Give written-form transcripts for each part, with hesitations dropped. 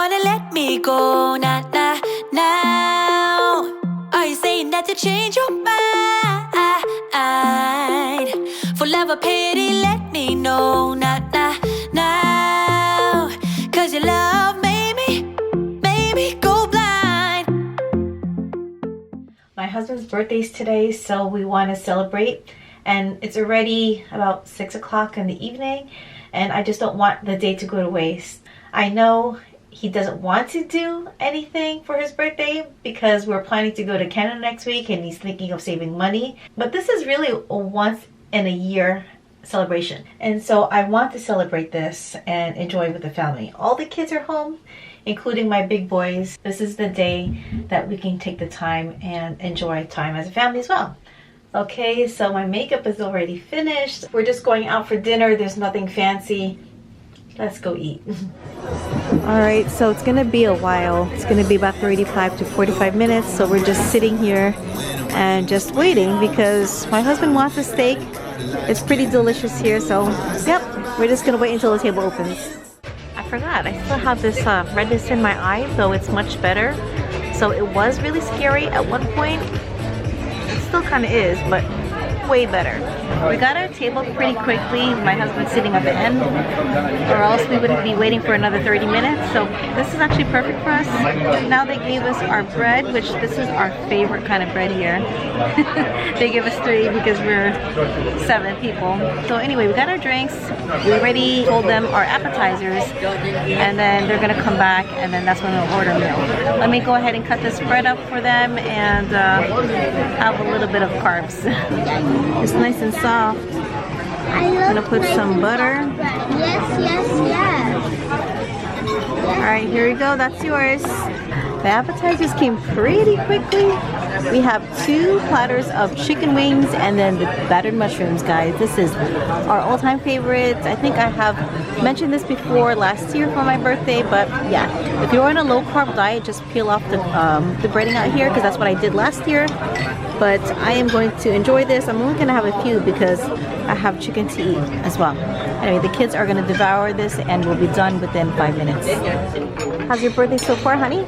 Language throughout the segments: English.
wanna let me go, nah, nah, now? Are you saying that you change your mind? For love or pity, let me know, nah, nah, now. Cause your love made me go blind. My husband's birthday's today, so we want to celebrate. And it's already about 6 o'clock in the evening, and I just don't want the day to go to waste. I know he doesn't want to do anything for his birthday because we're planning to go to Canada next week and he's thinking of saving money. But this is really a once in a year celebration. And so I want to celebrate this and enjoy with the family. All the kids are home, including my big boys. This is the day that we can take the time and enjoy time as a family as well. Okay, so my makeup is already finished. We're just going out for dinner. There's nothing fancy. Let's go eat. Alright, so it's gonna be a while. It's gonna be about 35 to 45 minutes. So we're just sitting here and just waiting because my husband wants a steak. It's pretty delicious here, so yep, we're just gonna wait until the table opens. I forgot, I still have this redness in my eye, though it's much better. So it was really scary at one point. It still kind of is, but way better. We got our table pretty quickly. My husband's sitting at the end, or else we would be waiting for another 30 minutes. So this is actually perfect for us. Now they gave us our bread, which this is our favorite kind of bread here. They give us 3 because we're 7 people. So anyway, we got our drinks. We already told them our appetizers, and then they're gonna come back, and then that's when we'll order meal. Let me go ahead and cut this bread up for them and have a little bit of carbs. It's nice and soft. I'm gonna put some butter. Yes. Alright, here we go. That's yours. The appetizers came pretty quickly. We have 2 platters of chicken wings and then the battered mushrooms, guys. This is our all-time favorite. I think I have mentioned this before last year for my birthday, but yeah, if you're on a low-carb diet, just peel off the breading out here because that's what I did last year. But I am going to enjoy this. I'm only gonna have a few because I have chicken to eat as well. Anyway, the kids are gonna devour this and we'll be done within 5 minutes. How's your birthday so far, honey?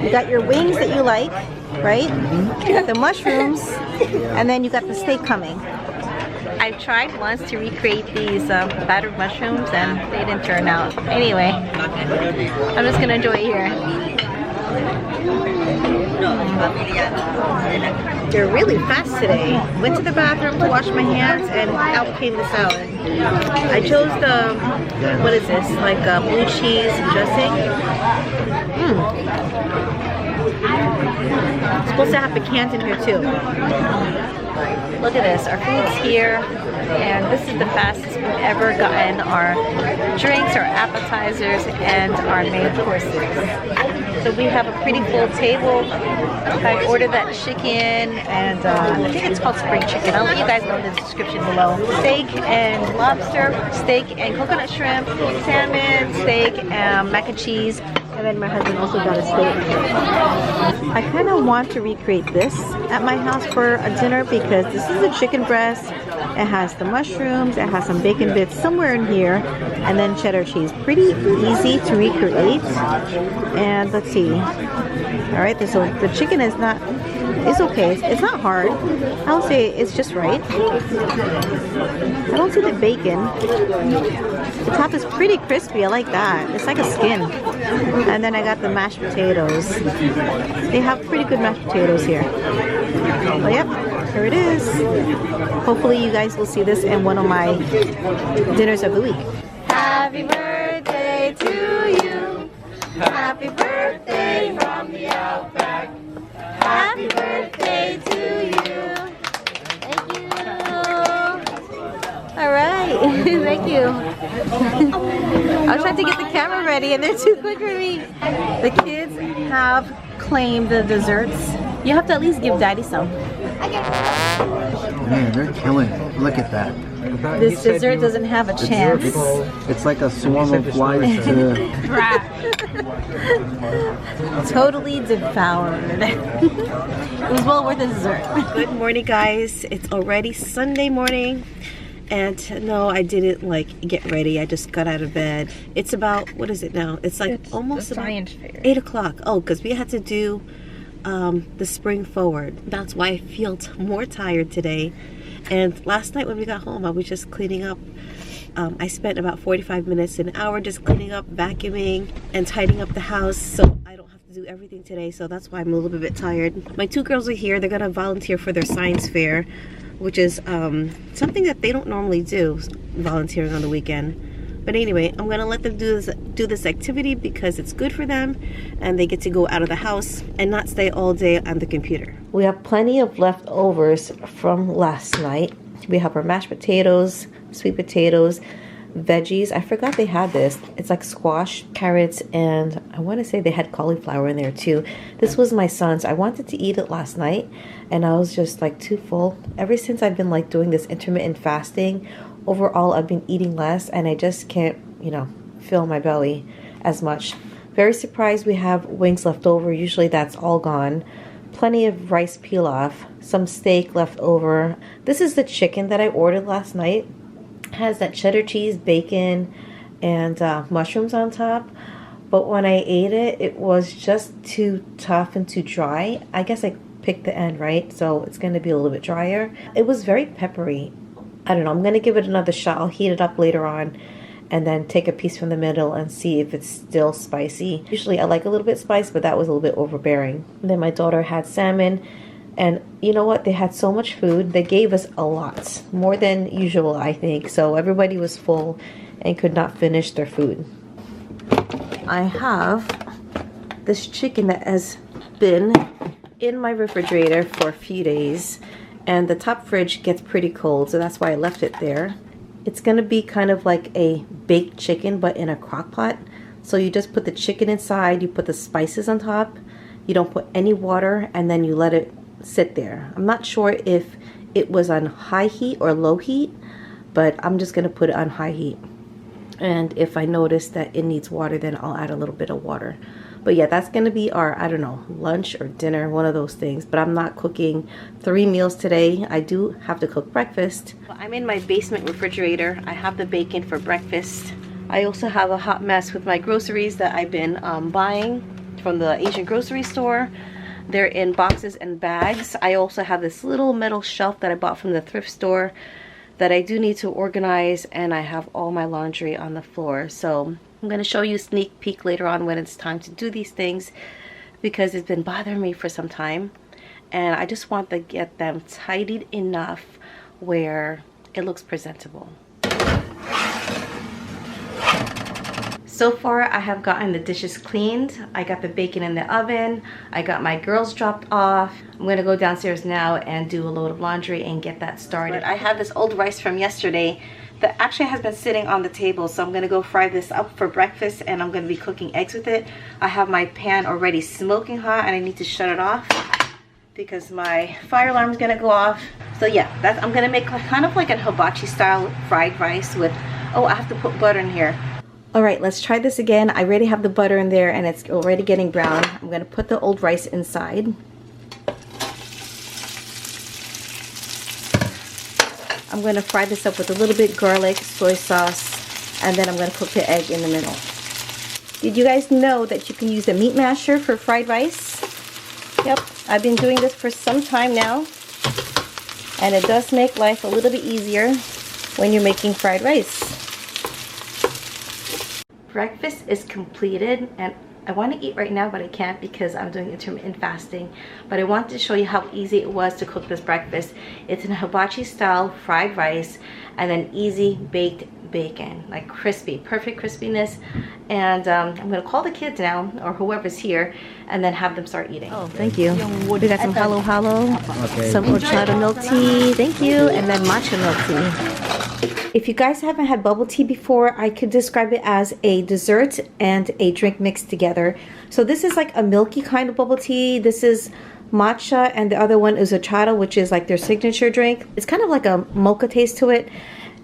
You got your wings that you like, right? You got the mushrooms, and then you got the steak coming. I tried once to recreate these battered mushrooms and they didn't turn out. Anyway, I'm just gonna enjoy it here. They're really fast today. Went to the bathroom to wash my hands and out came the salad. I chose the, what is this? Like blue cheese dressing. It's supposed to have pecans in here too. Look at this, our food's here, and this is the fastest we've ever gotten our drinks, our appetizers, and our main courses. So we have a pretty full table. I ordered that chicken, and I think it's called spring chicken. I'll let you guys know in the description below. Steak and lobster, steak and coconut shrimp, salmon, steak, mac and cheese. And then my husband also got a steak. I kind of want to recreate this at my house for a dinner because this is a chicken breast. It has the mushrooms, it has some bacon bits somewhere in here, and then cheddar cheese. Pretty easy to recreate. And let's see. Alright, so the chicken is not, it's okay. It's not hard. I'll say it's just right. I don't see the bacon. The top is pretty crispy. I like that. It's like a skin. And then I got the mashed potatoes. They have pretty good mashed potatoes here. But yep, here it is. Hopefully you guys will see this in one of my dinners of the week. Happy birthday to you. Happy birthday from the outback. Happy birthday to you. Thank you. All right, thank you. I was trying to get the camera ready and they're too quick for me. The kids have claimed the desserts. You have to at least give Daddy some. Man, they're killing it. Look at that. This dessert doesn't have a chance. It's like a swarm of flies to... Totally devoured. It was well worth the dessert. Good morning, guys. It's already Sunday morning And no, I didn't like get ready. I just got out of bed. It's about, what is it now? It's like almost about science fair. 8 o'clock. Oh, because we had to do the spring forward. That's why I feel more tired today. And last night when we got home, I was just cleaning up. I spent about 45 minutes, an hour just cleaning up, vacuuming, and tidying up the house. So I don't have to do everything today. So that's why I'm a little bit tired. My 2 girls are here. They're going to volunteer for their science fair, which is something that they don't normally do, volunteering on the weekend. But anyway, I'm gonna let them do this activity because it's good for them and they get to go out of the house and not stay all day on the computer. We have plenty of leftovers from last night. We have our mashed potatoes, sweet potatoes, veggies. I forgot they had this. It's like squash, carrots, and I want to say they had cauliflower in there too. This was my son's. I wanted to eat it last night and I was just like too full. Ever since I've been like doing this intermittent fasting, overall I've been eating less and I just can't, you know, fill my belly as much. Very surprised we have wings left over. Usually that's all gone. Plenty of rice pilaf, some steak left over. This is the chicken that I ordered last night. It has that cheddar cheese, bacon, and mushrooms on top. But when I ate it, it was just too tough and too dry. I guess I picked the end, right? So it's going to be a little bit drier. It was very peppery. I don't know. I'm going to give it another shot. I'll heat it up later on and then take a piece from the middle and see if it's still spicy. Usually I like a little bit spice, but that was a little bit overbearing. And then my daughter had salmon. And you know what? They had so much food. They gave us a lot. More than usual, I think. So everybody was full and could not finish their food. I have this chicken that has been in my refrigerator for a few days. And the top fridge gets pretty cold, so that's why I left it there. It's gonna be kind of like a baked chicken, but in a crock pot. So you just put the chicken inside, you put the spices on top, you don't put any water, and then you let it sit there. I'm not sure if it was on high heat or low heat, but I'm just gonna put it on high heat. And if I notice that it needs water, then I'll add a little bit of water. But yeah, that's gonna be our, I don't know, lunch or dinner, one of those things. But I'm not cooking 3 meals today. I do have to cook breakfast. I'm in my basement refrigerator. I have the bacon for breakfast. I also have a hot mess with my groceries that I've been buying from the Asian grocery store. They're in boxes and bags. I also have this little metal shelf that I bought from the thrift store that I do need to organize, and I have all my laundry on the floor. So I'm going to show you a sneak peek later on when it's time to do these things because it's been bothering me for some time. And I just want to get them tidied enough where it looks presentable. So far, I have gotten the dishes cleaned. I got the bacon in the oven. I got my girls dropped off. I'm gonna go downstairs now and do a load of laundry and get that started. I have this old rice from yesterday that actually has been sitting on the table, so I'm gonna go fry this up for breakfast and I'm gonna be cooking eggs with it. I have my pan already smoking hot and I need to shut it off because my fire alarm is gonna go off. So yeah, I'm gonna make kind of like a hibachi style fried rice with, oh, I have to put butter in here. All right, let's try this again. I already have the butter in there and it's already getting brown. I'm gonna put the old rice inside. I'm gonna fry this up with a little bit garlic, soy sauce, and then I'm gonna cook the egg in the middle. Did you guys know that you can use a meat masher for fried rice? Yep, I've been doing this for some time now. And it does make life a little bit easier when you're making fried rice. Breakfast is completed and I want to eat right now, but I can't because I'm doing intermittent fasting. But I wanted to show you how easy it was to cook this breakfast. It's in a hibachi style fried rice and then easy baked bacon, like crispy, perfect crispiness. And I'm gonna call the kids now or whoever's here and then have them start eating. Oh, thank you. We got some halo halo, some horchata milk tea, thank you, and then matcha milk tea. If you guys haven't had bubble tea before, I could describe it as a dessert and a drink mixed together. So this is like a milky kind of bubble tea. This is matcha, and the other one is horchata, which is like their signature drink. It's kind of like a mocha taste to it.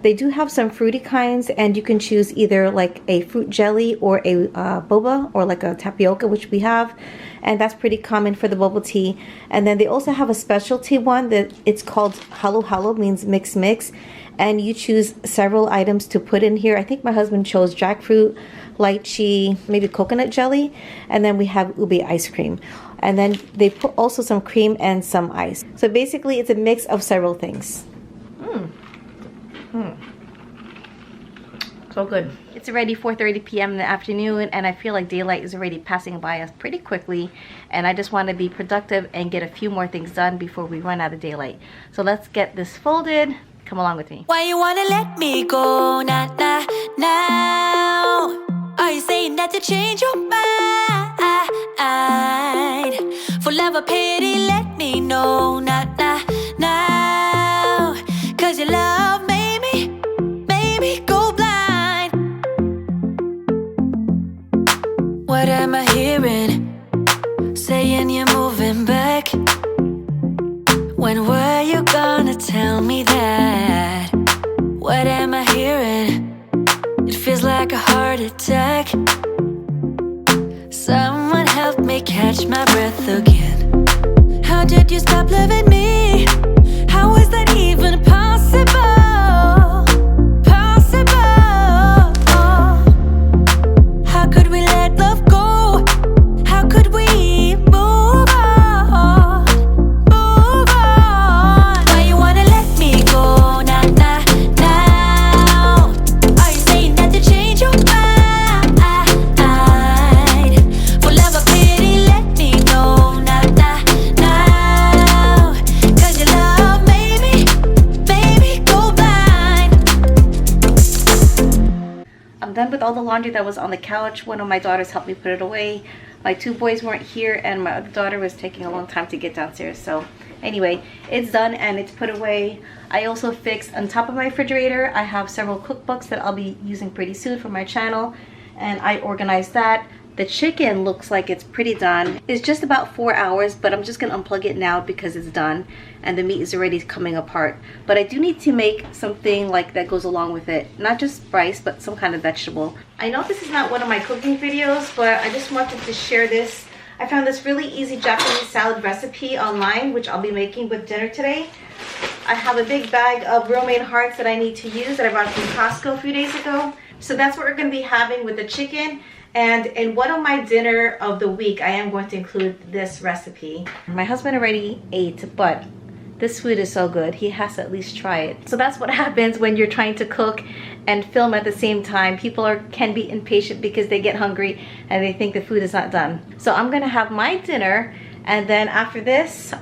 They do have some fruity kinds, and you can choose either like a fruit jelly or a boba or like a tapioca, which we have, and that's pretty common for the bubble tea. And then they also have a specialty one that it's called halo halo, means mix mix, and you choose several items to put in here. I think my husband chose jackfruit, lychee, maybe coconut jelly, and then we have ube ice cream. And then they put also some cream and some ice. So basically it's a mix of several things. So good. It's already 4:30 p.m. in the afternoon, and I feel like daylight is already passing by us pretty quickly, and I just want to be productive and get a few more things done before we run out of daylight. So let's get this folded. Come along with me. Why you wanna let me go now? Are you saying that to change your mind? For love or pity, let me know now. Cause your love made me go blind. What am I hearing? Saying you're moving back. When were you gonna tell me that? What am I hearing? It feels like a heart attack. Someone help me catch my breath again. How did you stop loving me? How is that even possible? How could we let love go? How could we move on? Why you wanna let me go now? Are you saying that to change your mind? For love or pity, let me know now. Cause your love made me go blind. I'm done with all the laundry that was on the couch. One of my daughters helped me put it away. My two boys weren't here, and my other daughter was taking a long time to get downstairs. So anyway, it's done and it's put away. I also fixed on top of my refrigerator. I have several cookbooks that I'll be using pretty soon for my channel, and I organized that. The chicken looks like it's pretty done. It's just about 4 hours, but I'm just gonna unplug it now because it's done and the meat is already coming apart. But I do need to make something like that goes along with it. Not just rice, but some kind of vegetable. I know this is not one of my cooking videos, but I just wanted to share this. I found this really easy Japanese salad recipe online, which I'll be making with dinner today. I have a big bag of romaine hearts that I need to use that I bought from Costco a few days ago. So that's what we're gonna be having with the chicken. And in one of my dinner of the week, I am going to include this recipe. My husband already ate, but this food is so good, he has to at least try it. So that's what happens when you're trying to cook and film at the same time. People can be impatient because they get hungry and they think the food is not done. So I'm gonna have my dinner, and then after this,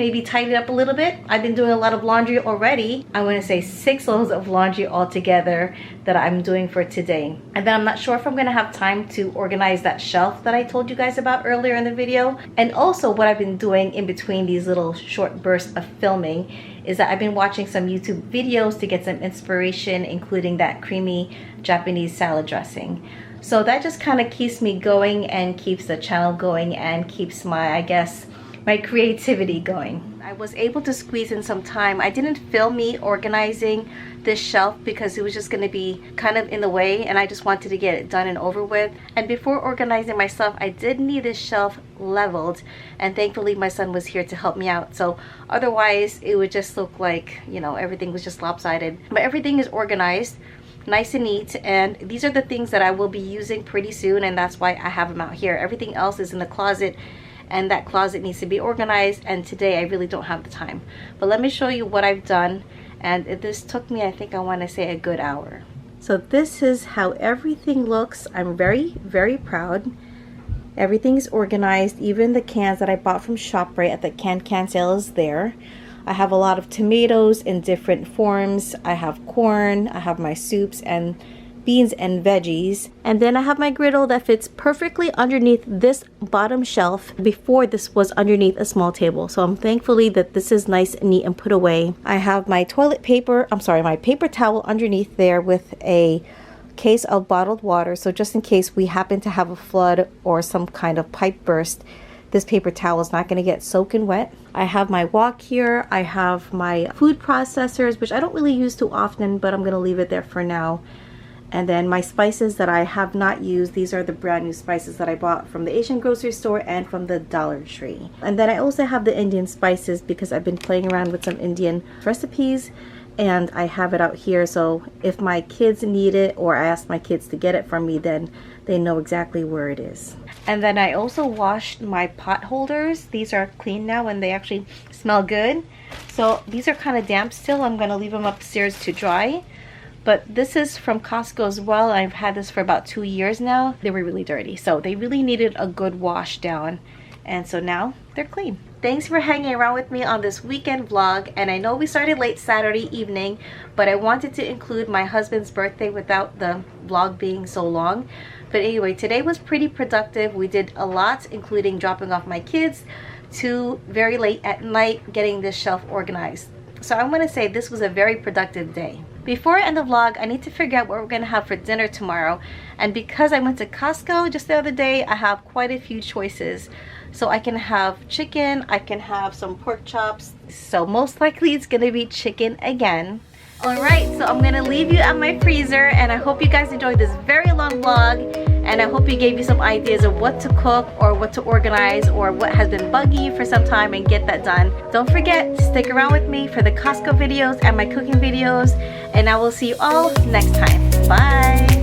maybe tidy it up a little bit. I've been doing a lot of laundry already. I want to say 6 loads of laundry altogether that I'm doing for today. And then I'm not sure if I'm gonna have time to organize that shelf that I told you guys about earlier in the video. And also what I've been doing in between these little short bursts of filming is that I've been watching some YouTube videos to get some inspiration, including that creamy Japanese salad dressing. So that just kind of keeps me going and keeps the channel going and keeps my, I guess, my creativity going. I was able to squeeze in some time. I didn't film me organizing this shelf because it was just gonna be kind of in the way, and I just wanted to get it done and over with. And before organizing my stuff, I did need this shelf leveled, and thankfully my son was here to help me out. So otherwise it would just look like, you know, everything was just lopsided. But everything is organized, nice and neat, and these are the things that I will be using pretty soon, and that's why I have them out here. Everything else is in the closet, and that closet needs to be organized, and today I really don't have the time. But let me show you what I've done, and this took me, I think I want to say, a good hour. So this is how everything looks. I'm very, very proud. Everything's organized. Even the cans that I bought from ShopRite at the can sale is there. I have a lot of tomatoes in different forms. I have corn, I have my soups and beans and veggies, and then I have my griddle that fits perfectly underneath this bottom shelf. Before, this was underneath a small table, so I'm thankfully that this is nice and neat and put away. I have my toilet paper, my paper towel underneath there with a case of bottled water, so just in case we happen to have a flood or some kind of pipe burst, this paper towel is not going to get soaking wet. I have my wok here. I have my food processors, which I don't really use too often, but I'm going to leave it there for now. And then my spices that I have not used, these are the brand new spices that I bought from the Asian grocery store and from the Dollar Tree. And then I also have the Indian spices because I've been playing around with some Indian recipes and I have it out here, so if my kids need it or I ask my kids to get it from me, then they know exactly where it is. And then I also washed my pot holders. These are clean now and they actually smell good. So these are kind of damp still. I'm going to leave them upstairs to dry. But this is from Costco as well. I've had this for about 2 years now. They were really dirty, so they really needed a good wash down. And so now they're clean. Thanks for hanging around with me on this weekend vlog. And I know we started late Saturday evening, but I wanted to include my husband's birthday without the vlog being so long. But anyway, today was pretty productive. We did a lot, including dropping off my kids to very late at night getting this shelf organized. So I'm going to say this was a very productive day. Before I end the vlog, I need to figure out what we're going to have for dinner tomorrow. And because I went to Costco just the other day, I have quite a few choices. So I can have chicken, I can have some pork chops. So most likely it's going to be chicken again. Alright, so I'm going to leave you at my freezer. And I hope you guys enjoyed this very long vlog. And I hope it gave you some ideas of what to cook or what to organize or what has been bugging you for some time and get that done. Don't forget to stick around with me for the Costco videos and my cooking videos. And I will see you all next time. Bye!